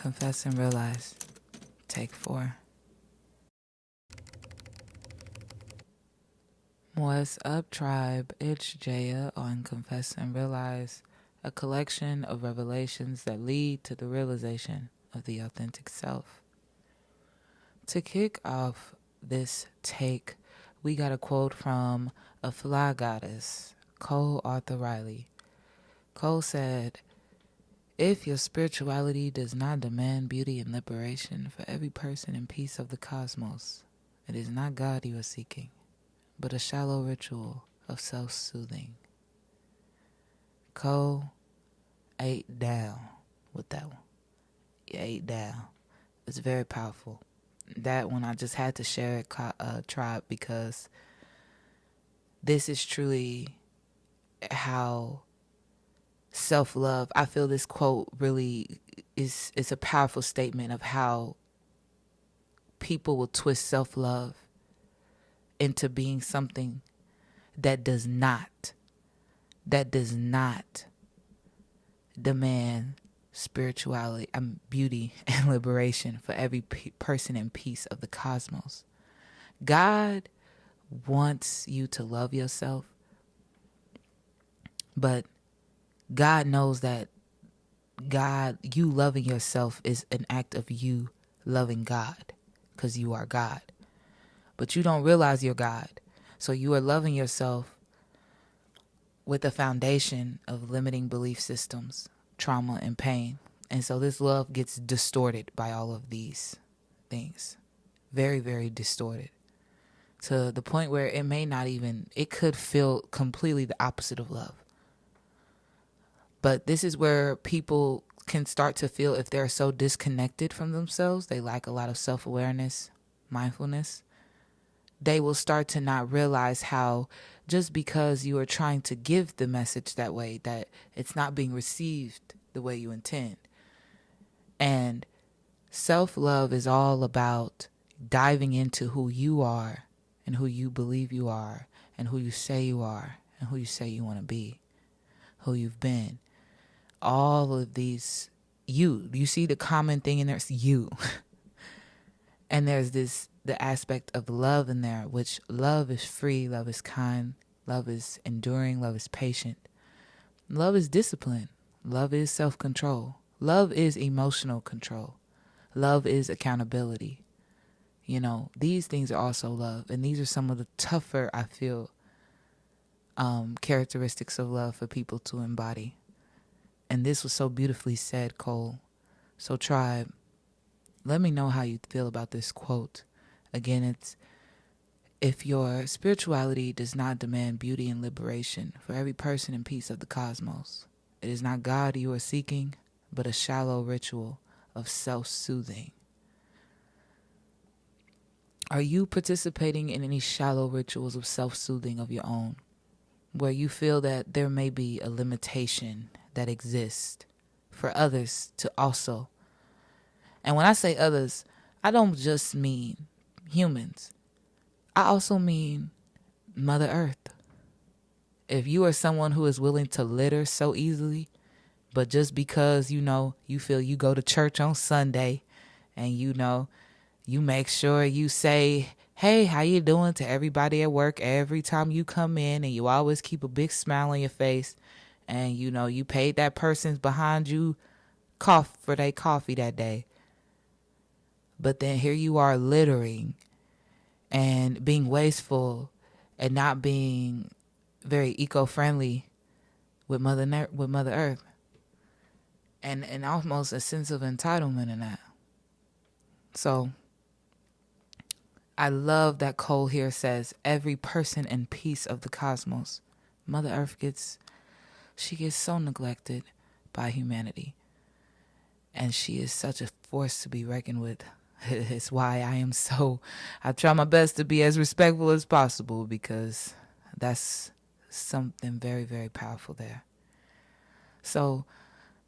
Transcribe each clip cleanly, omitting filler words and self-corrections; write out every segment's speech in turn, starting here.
Confess and Realize. Take 4. What's up, tribe? It's Jaya on Confess and Realize, a collection of revelations that lead to the realization of the authentic self. To kick off this take, we got a quote from a fly goddess, Cole Arthur Riley. Cole said, "If your spirituality does not demand beauty and liberation for every person and piece of the cosmos, it is not God you are seeking, but a shallow ritual of self-soothing." Cole ate down with that one. He ate down. It's very powerful. That one I just had to share it, tribe, because this is truly how self-love, I feel this quote really is a powerful statement of how people will twist self-love into being something that does not demand spirituality and beauty and liberation for every person and piece of the cosmos. God wants you to love yourself, but God knows that you loving yourself is an act of you loving God, because you are God. But you don't realize you're God. So you are loving yourself with a foundation of limiting belief systems, trauma, and pain. And so this love gets distorted by all of these things. Very, very distorted. To the point where it could feel completely the opposite of love. But this is where people can start to feel, if they're so disconnected from themselves, they lack a lot of self-awareness, mindfulness, they will start to not realize how just because you are trying to give the message that way, that it's not being received the way you intend. And self-love is all about diving into who you are and who you believe you are and who you say you are and who you say you want to be, who you've been. All of these, you see the common thing in there, it's you. And there's the aspect of love in there, which love is free, love is kind, love is enduring, love is patient. Love is discipline. Love is self-control. Love is emotional control. Love is accountability. These things are also love. And these are some of the tougher, I feel, characteristics of love for people to embody. And this was so beautifully said, Cole. So tribe, let me know how you feel about this quote. Again, it's, if your spirituality does not demand beauty and liberation for every person and piece of the cosmos, it is not God you are seeking, but a shallow ritual of self-soothing. Are you participating in any shallow rituals of self-soothing of your own, where you feel that there may be a limitation that exists for others to also? And when I say others, I don't just mean humans. I also mean Mother Earth. If you are someone who is willing to litter so easily, but just because, you feel you go to church on Sunday and, you make sure you say, "Hey, how you doing?" to everybody at work every time you come in, and you always keep a big smile on your face, and, you paid that person behind you for their coffee that day. But then here you are littering and being wasteful and not being very eco-friendly with Mother Earth. And almost a sense of entitlement in that. So I love that Cole here says every person and piece of the cosmos. Mother Earth gets so neglected by humanity. And she is such a force to be reckoned with. It's why I try my best to be as respectful as possible, because that's something very, very powerful there. So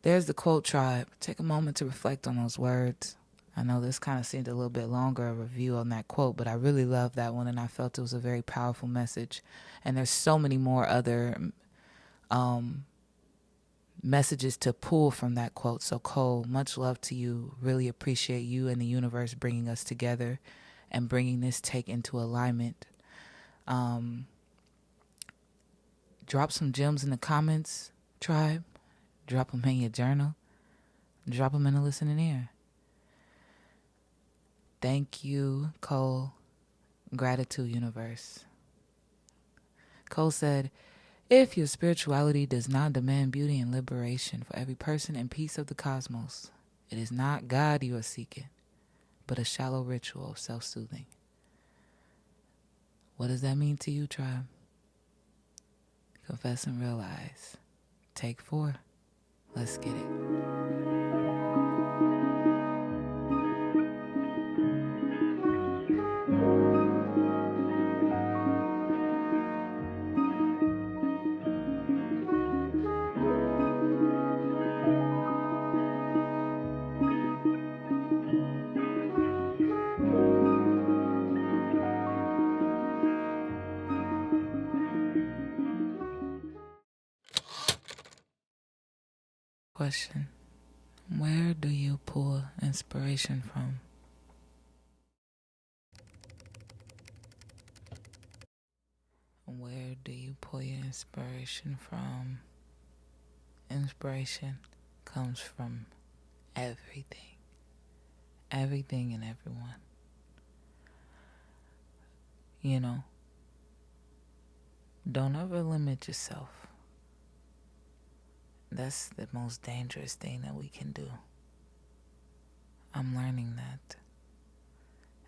there's the quote, tribe. Take a moment to reflect on those words. I know this kind of seemed a little bit longer a review on that quote, but I really love that one, and I felt it was a very powerful message. And there's so many more other messages to pull from that quote. So Cole, much love to you. Really appreciate you and the universe bringing us together and bringing this take into alignment. Drop some gems in the comments, tribe. Drop them in your journal. Drop them in a listening ear. Thank you, Cole. Gratitude, universe. Cole said, if your spirituality does not demand beauty and liberation for every person and piece of the cosmos, it is not God you are seeking, but a shallow ritual of self-soothing. What does that mean to you, tribe? Confess and realize. Take 4. Let's get it. Question. Where do you pull inspiration from? Where do you pull your inspiration from? Inspiration comes from everything. Everything and everyone. You know, don't ever limit yourself. That's the most dangerous thing that we can do. I'm learning that.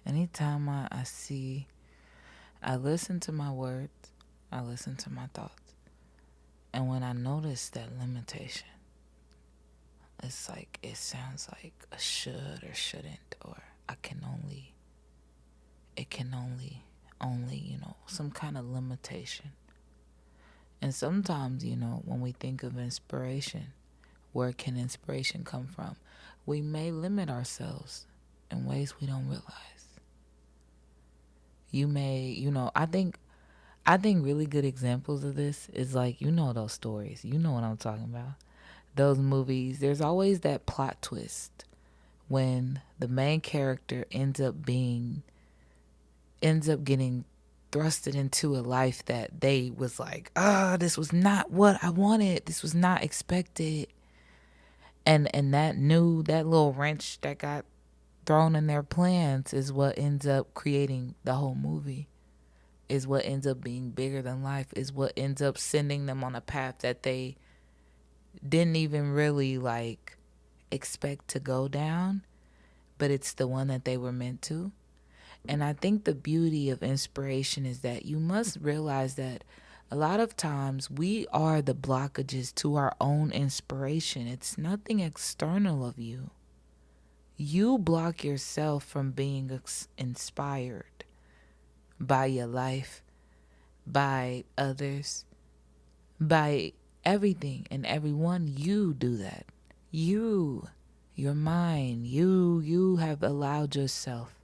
Anytime I listen to my words, I listen to my thoughts. And when I notice that limitation, it's like, it sounds like a should or shouldn't, or it can only, some kind of limitation. And sometimes, when we think of inspiration, where can inspiration come from? We may limit ourselves in ways we don't realize. You may, I think really good examples of this is like, those stories. You know what I'm talking about. Those movies, there's always that plot twist when the main character ends up getting thrusted into a life that they was like, this was not what I wanted. This was not expected. And that little wrench that got thrown in their plans is what ends up creating the whole movie, is what ends up being bigger than life, is what ends up sending them on a path that they didn't even really expect to go down, but it's the one that they were meant to. And I think the beauty of inspiration is that you must realize that a lot of times we are the blockages to our own inspiration. It's nothing external of you. You block yourself from being inspired by your life, by others, by everything and everyone. You do that. Your mind, you have allowed yourself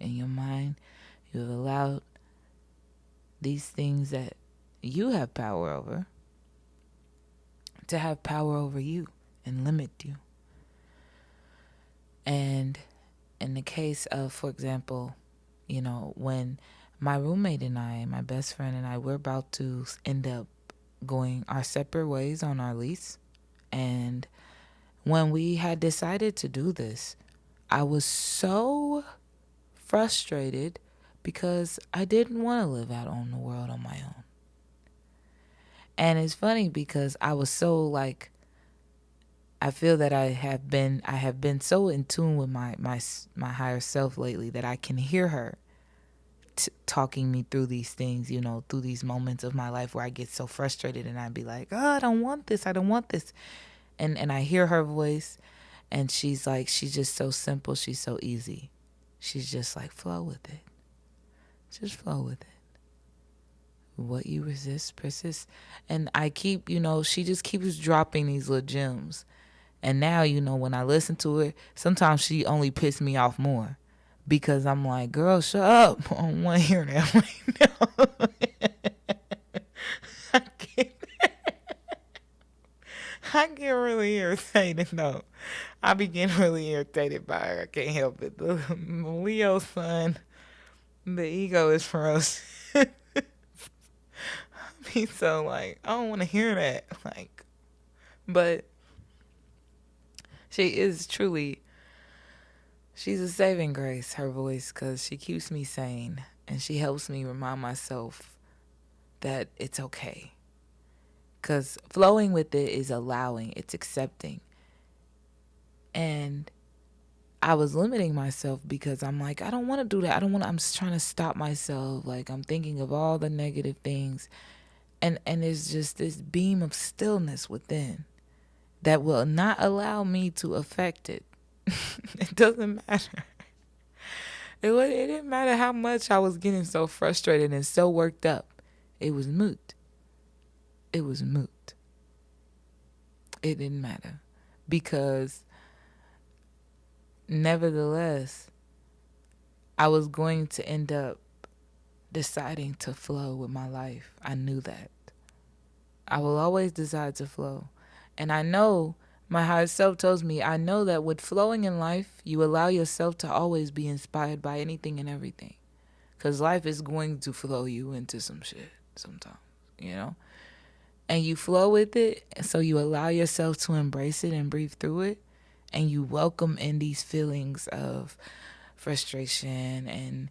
in your mind, you have allowed these things that you have power over to have power over you and limit you. And in the case of, for example, when my roommate and I, my best friend and I, we're about to end up going our separate ways on our lease. And when we had decided to do this, I was so frustrated because I didn't want to live out on the world on my own. And it's funny because I was so I feel that I have been so in tune with my higher self lately that I can hear her talking me through these things, through these moments of my life where I get so frustrated and I'd be like, I don't want this. And I hear her voice and she's just so simple. She's so easy. She's just like, flow with it. Just flow with it. What you resist, persist. And I keep, she just keeps dropping these little gems. And now, when I listen to it, sometimes she only pisses me off more. Because I'm like, girl, shut up. I don't want to hear that right now. I get really irritated though. I be getting really irritated by her. I can't help it. The Leo sun, the ego is ferocious. Be so like, I don't want to hear that. Like, but she is truly, she's a saving grace, her voice, because she keeps me sane and she helps me remind myself that it's okay. Because flowing with it is allowing, it's accepting. And I was limiting myself because I'm like, I don't want to do that. I don't want to, I'm just trying to stop myself. Like, I'm thinking of all the negative things. And there's just this beam of stillness within that will not allow me to affect it. It doesn't matter. It didn't matter how much I was getting so frustrated and so worked up. It was moot. It was moot. It didn't matter. Because nevertheless, I was going to end up deciding to flow with my life. I knew that. I will always decide to flow. And I know my higher self tells me, I know that with flowing in life, you allow yourself to always be inspired by anything and everything. Because life is going to flow you into some shit sometimes, you know? And you flow with it, so you allow yourself to embrace it and breathe through it. And you welcome in these feelings of frustration and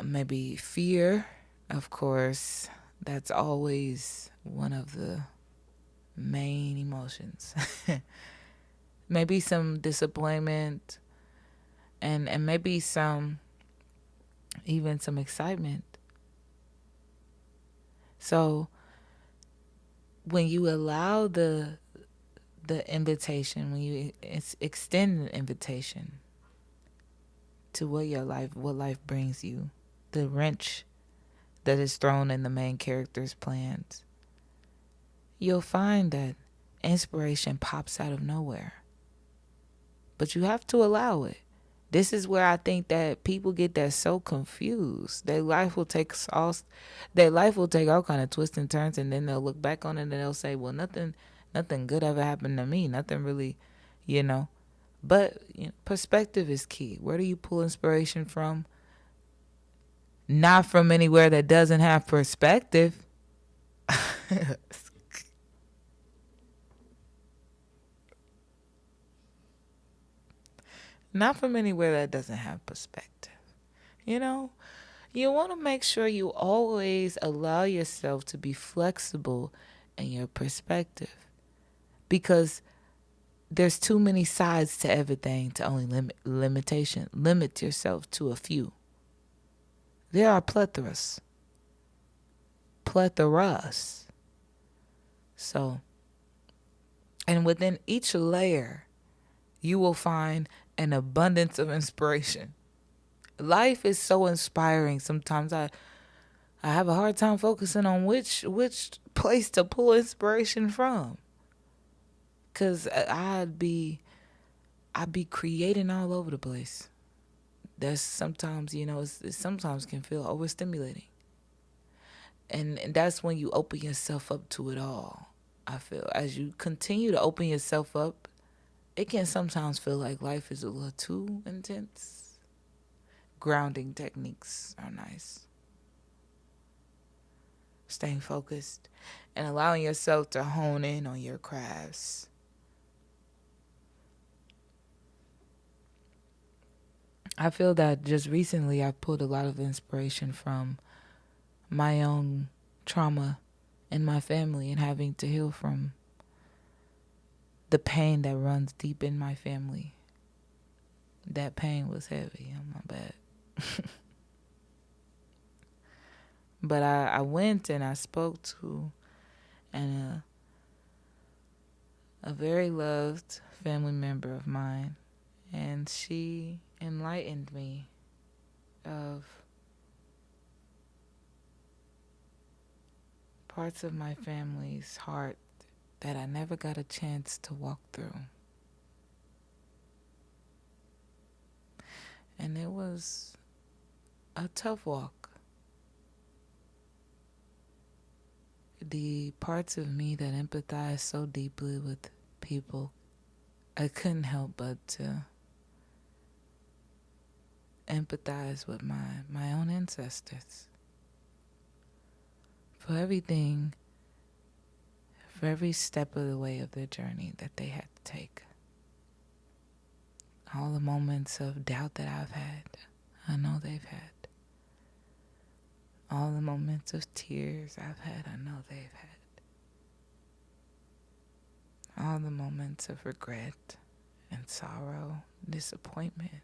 maybe fear, of course. That's always one of the main emotions. Maybe some disappointment and maybe some even some excitement. So when you allow the invitation, when you extend an invitation to what life brings you, the wrench that is thrown in the main character's plans, you'll find that inspiration pops out of nowhere. But you have to allow it. This is where I think that people get that so confused. Their life will take all kind of twists and turns, and then they'll look back on it and they'll say, "Well, nothing good ever happened to me. Nothing really, you know." But perspective is key. Where do you pull inspiration from? Not from anywhere that doesn't have perspective. Not from anywhere that doesn't have perspective. You know, you want to make sure you always allow yourself to be flexible in your perspective, because there's too many sides to everything to only limit yourself to a few. There are plethoras. So, and within each layer, you will find an abundance of inspiration. Life is so inspiring. Sometimes I have a hard time focusing on which place to pull inspiration from, cause I'd be creating all over the place. That's sometimes it sometimes can feel overstimulating, and that's when you open yourself up to it all. I feel as you continue to open yourself up, it can sometimes feel like life is a little too intense. Grounding techniques are nice. Staying focused and allowing yourself to hone in on your crafts. I feel that just recently I've pulled a lot of inspiration from my own trauma in my family and having to heal from the pain that runs deep in my family. That pain was heavy on my back. But I went and I spoke to a very loved family member of mine, and she enlightened me of parts of my family's heart that I never got a chance to walk through. And it was a tough walk. the parts of me that empathize so deeply with people, I couldn't help but to empathize with my own ancestors for everything, for every step of the way of their journey that they had to take. All the moments of doubt that I've had, I know they've had. All the moments of tears I've had, I know they've had. All the moments of regret and sorrow, disappointment,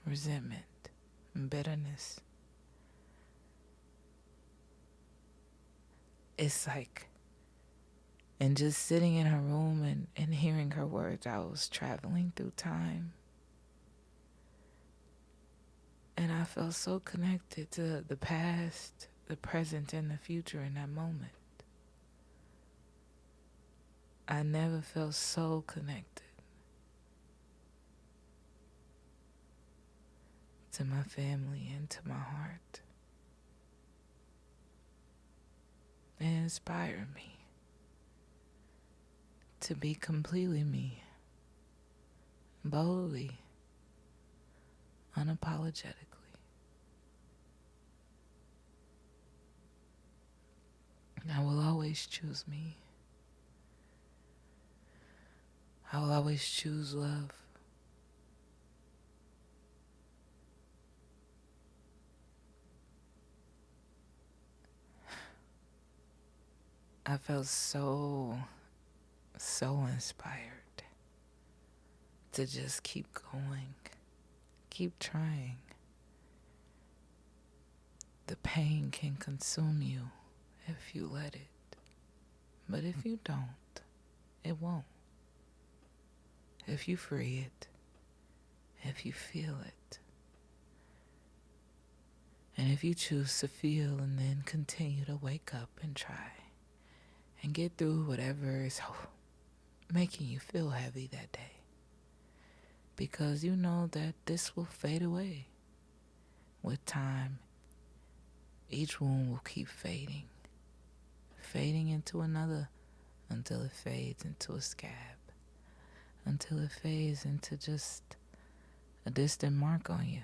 resentment, and bitterness. It's like, and just sitting in her room and hearing her words, I was traveling through time. And I felt so connected to the past, the present, and the future in that moment. I never felt so connected to my family and to my heart. It inspired me to be completely me, boldly, unapologetically. I will always choose me. I will always choose love. I felt so inspired to just keep going, keep trying. The pain can consume you if you let it. But if you don't, it won't. If you free it, if you feel it, and if you choose to feel and then continue to wake up and try and get through whatever is making you feel heavy that day, because you know that this will fade away. With time, each wound will keep fading into another, until it fades into a scab, until it fades into just a distant mark on you.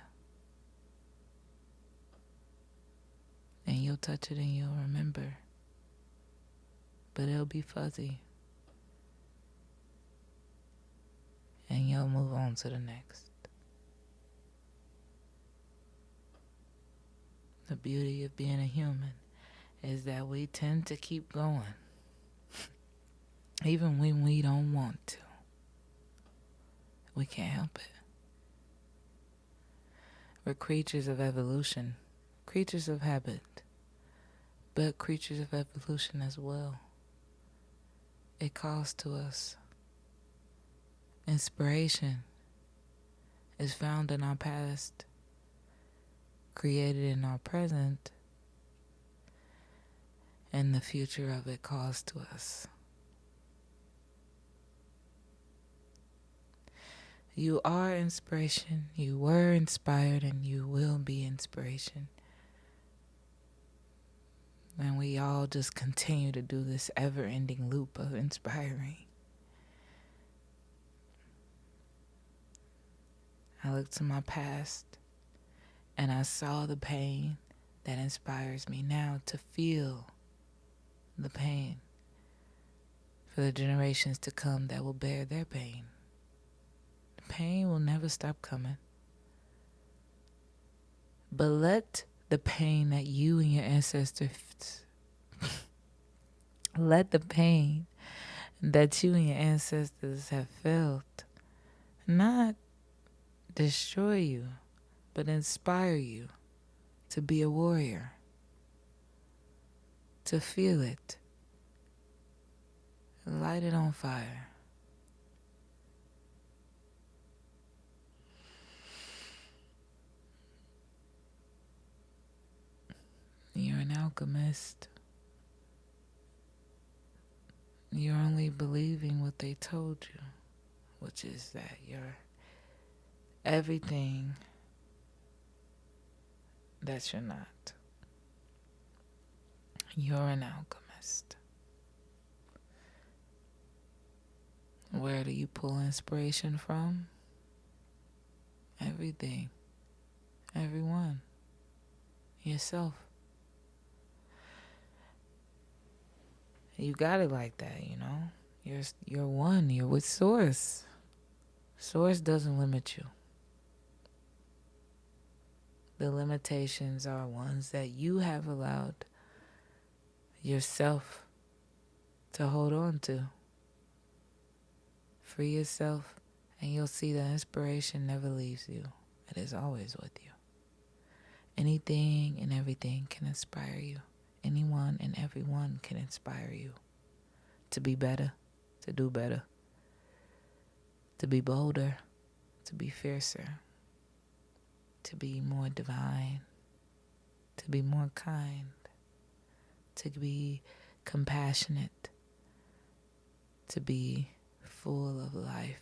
And you'll touch it and you'll remember, but it'll be fuzzy. And you'll move on to the next. The beauty of being a human is that we tend to keep going, even when we don't want to. We can't help it. We're creatures of evolution, creatures of habit, but creatures of evolution as well. It calls to us. Inspiration is found in our past, created in our present, and the future of it calls to us. You are inspiration, you were inspired, and you will be inspiration. And we all just continue to do this ever-ending loop of inspiring. I looked to my past and I saw the pain that inspires me now to feel the pain for the generations to come that will bear their pain. The pain will never stop coming. But let the pain that you and your ancestors let the pain that you and your ancestors have felt not destroy you, but inspire you to be a warrior, to feel it, light it on fire. You're an alchemist. You're only believing what they told you, which is that you're everything that you're not. You're an alchemist. Where do you pull inspiration from? Everything. Everyone. Yourself. You got it like that, you know? You're one. You're with Source. Source doesn't limit you. The limitations are ones that you have allowed yourself to hold on to. Free yourself, and you'll see that inspiration never leaves you. It is always with you. Anything and everything can inspire you. Anyone and everyone can inspire you to be better, to do better, to be bolder, to be fiercer, to be more divine, to be more kind, to be compassionate, to be full of life.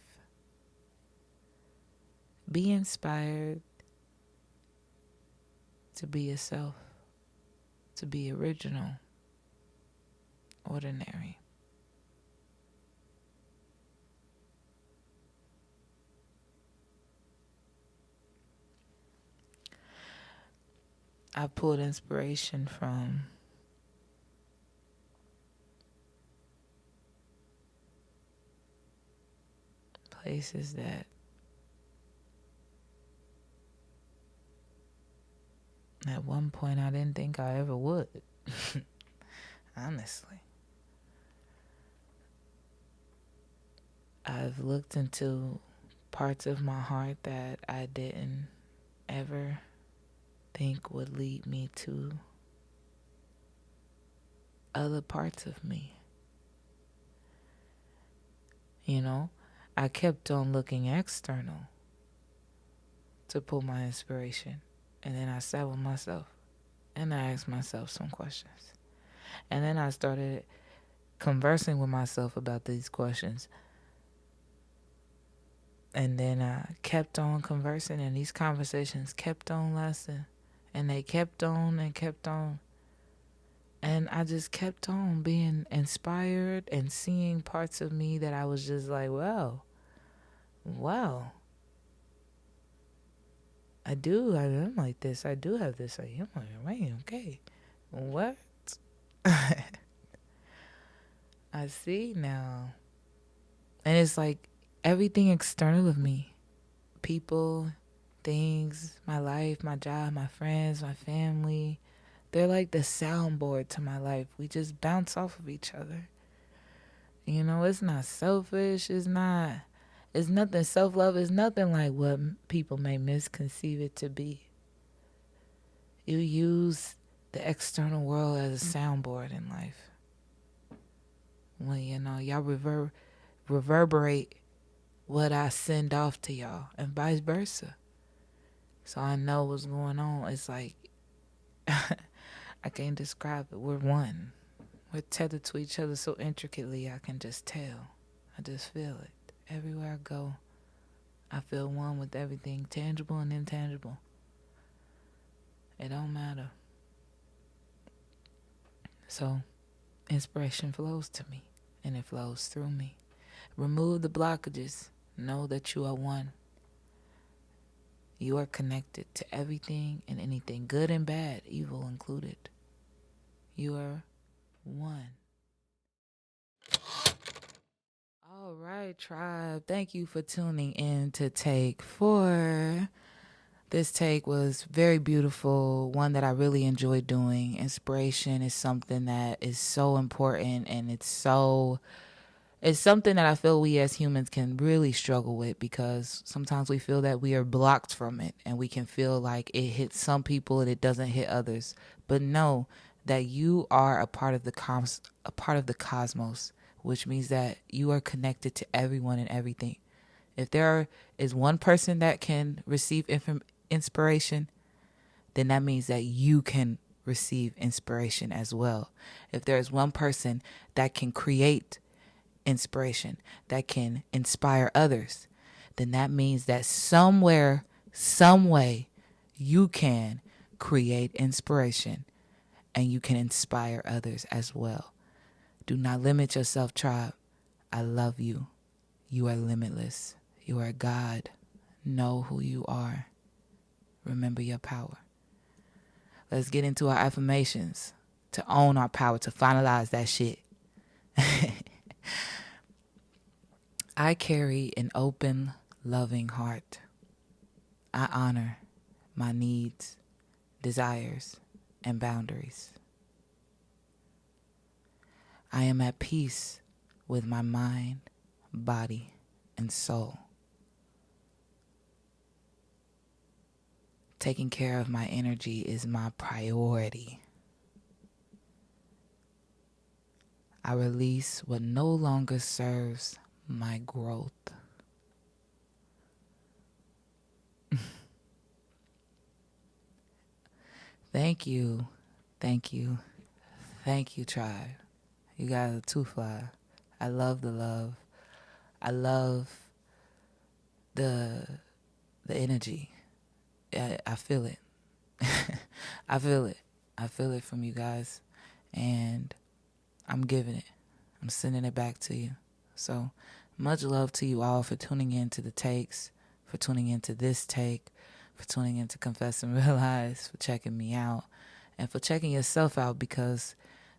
Be inspired to be yourself, to be original, ordinary. I pulled inspiration from places that at one point I didn't think I ever would. Honestly. I've looked into parts of my heart that I didn't ever think would lead me to other parts of me. You know, I kept on looking external to pull my inspiration. And then I sat with myself and I asked myself some questions. And then I started conversing with myself about these questions. And then I kept on conversing, and these conversations kept on lasting. And they kept on and kept on. And I just kept on being inspired and seeing parts of me that I was just like, wow. I am like this. I do have this. I am like, right, okay. What? I see now. And it's like everything external of me. People, things, my life, my job, my friends, my family. They're like the soundboard to my life. We just bounce off of each other. You know, it's not selfish. It's nothing, self-love is nothing like what people may misconceive it to be. You use the external world as a soundboard in life. When, you know, y'all reverberate what I send off to y'all and vice versa. So I know what's going on. It's like, I can't describe it. We're one. We're tethered to each other so intricately, I can just tell. I just feel it. Everywhere I go, I feel one with everything, tangible and intangible. It don't matter. So, inspiration flows to me, and it flows through me. Remove the blockages. Know that you are one. You are connected to everything and anything, good and bad, evil included. You are one. All right, tribe. Thank you for tuning in to Take 4. This take was very beautiful, one that I really enjoy doing. Inspiration is something that is so important, and it's something that I feel we as humans can really struggle with, because sometimes we feel that we are blocked from it, and we can feel like it hits some people and it doesn't hit others. But know that you are a part of the cosmos, which means that you are connected to everyone and everything. If there is one person that can receive inspiration, then that means that you can receive inspiration as well. If there is one person that can create inspiration, that can inspire others, then that means that somewhere, some way, you can create inspiration and you can inspire others as well. Do not limit yourself, tribe. I love you. You are limitless. You are God. Know who you are. Remember your power. Let's get into our affirmations to own our power, to finalize that shit. I carry an open, loving heart. I honor my needs, desires, and boundaries. I am at peace with my mind, body, and soul. Taking care of my energy is my priority. I release what no longer serves my growth. Thank you, tribe. You guys are too fly. I love the love. I love the energy. I feel it. I feel it. I feel it from you guys, and I'm giving it. I'm sending it back to you. So much love to you all for tuning in to the takes, for tuning into this take, for tuning in to Confess and Realize, for checking me out, and for checking yourself out, because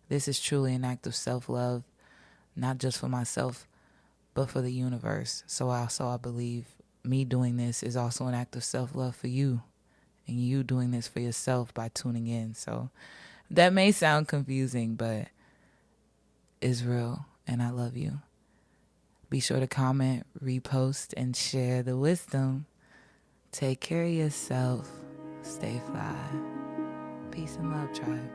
this is truly an act of self-love, not just for myself, but for the universe. So I believe me doing this is also an act of self-love for you, and you doing this for yourself by tuning in. So that may sound confusing, but it's real, and I love you. Be sure to comment, repost, and share the wisdom. Take care of yourself. Stay fly. Peace and love, tribe.